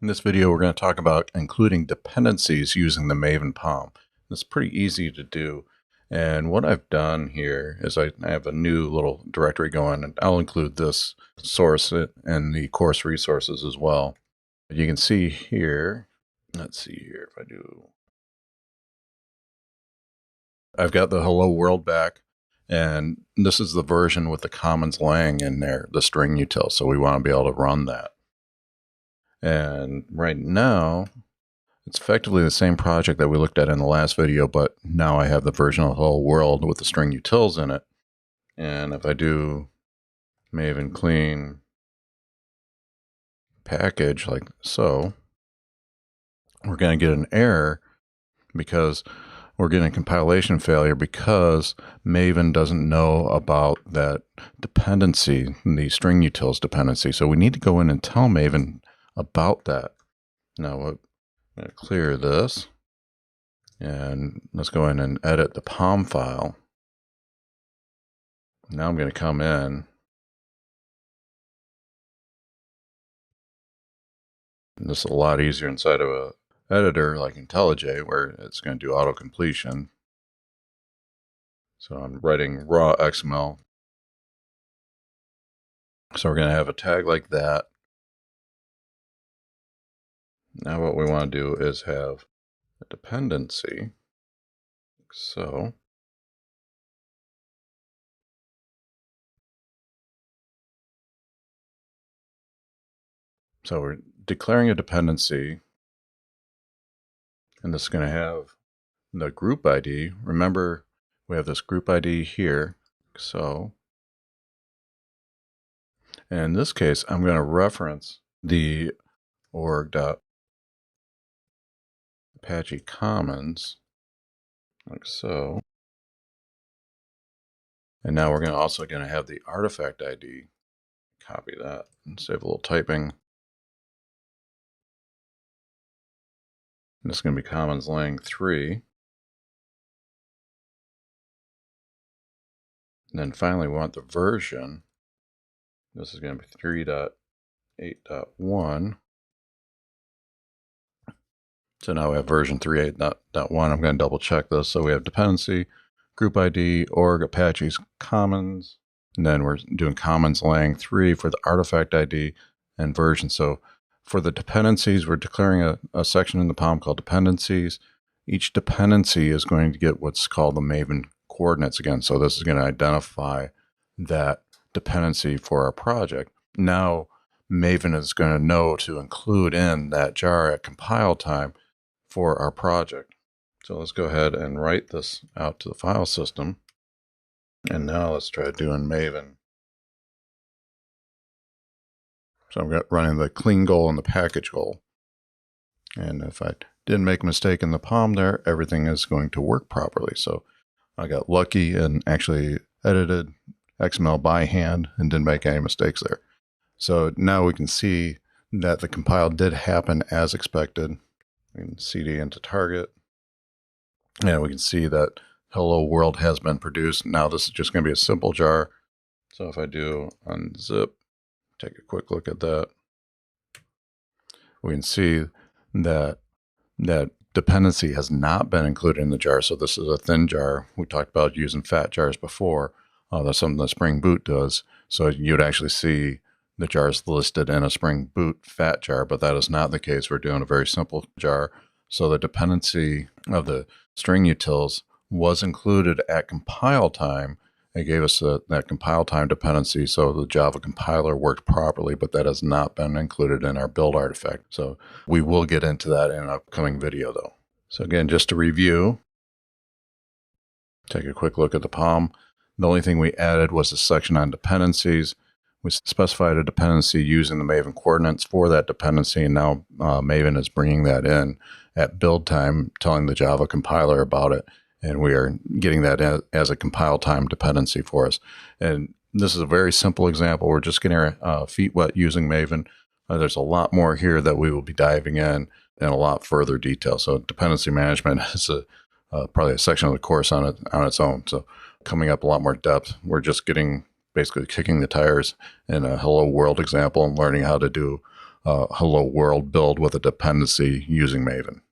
In this video, we're going to talk about including dependencies using the Maven POM. It's pretty easy to do. And what I've done here is I have a new little directory going, and I'll include this source and the course resources as well. You can see here, let's see here if I do. I've got the hello world back, and this is the version with the commons lang in there, the string util. So we want to be able to run that. And right now, it's effectively the same project that we looked at in the last video, but now I have the version of the whole world with the string utils in it. And if I do Maven clean package like so, we're going to get an error because we're getting a compilation failure because Maven doesn't know about that dependency, the string utils dependency. So we need to go in and tell Maven about that. Now I'm going to clear this, and let's go in and edit the POM file. Now I'm going to come in, and this is a lot easier inside of a editor like IntelliJ, where it's going to do auto completion. So I'm writing raw XML. So we're going to have a tag like that. Now what we want to do is have a dependency. So we're declaring a dependency, and this is going to have the group ID. Remember, we have this group ID here. So in this case, I'm going to reference the org.apache commons like so. And now we're also going to have the artifact ID. Copy that and save a little typing. And this is going to be commons lang 3. And then finally, we want the version. This is going to be 3.8.1. So now we have version 3.8.1. I'm going to double check this. So we have dependency, group ID, org, Apache's commons. And then we're doing commons lang 3 for the artifact ID and version. So for the dependencies, we're declaring a section in the POM called dependencies. Each dependency is going to get what's called the Maven coordinates again. So this is going to identify that dependency for our project. Now Maven is going to know to include in that jar at compile time for our project. So let's go ahead and write this out to the file system. And now let's try doing Maven. So I'm running the clean goal and the package goal. And if I didn't make a mistake in the POM there, everything is going to work properly. So I got lucky and actually edited XML by hand and didn't make any mistakes there. So now we can see that the compile did happen as expected. We can cd into target, and we can see that hello world has been produced. Now this is just going to be a simple jar. So if I do unzip, take a quick look at that, we can see that that dependency has not been included in the jar. So this is a thin jar. We talked about using fat jars before. That's something that Spring Boot does. So you'd actually see the jars listed in a Spring Boot fat jar, but that is not the case. We're doing a very simple jar. So the dependency of the string utils was included at compile time. It gave us that compile time dependency, so the Java compiler worked properly, but that has not been included in our build artifact. So we will get into that in an upcoming video though. So again, just to review, take a quick look at the POM. The only thing we added was a section on dependencies. We specified a dependency using the Maven coordinates for that dependency, and now Maven is bringing that in at build time, telling the Java compiler about it, and we are getting that as a compile time dependency for us. And this is a very simple example. We're just getting our feet wet using Maven. There's a lot more here that we will be diving in a lot further detail. So dependency management is probably a section of the course on its own. So coming up a lot more depth. We're just basically kicking the tires in a hello world example and learning how to do hello world build with a dependency using Maven.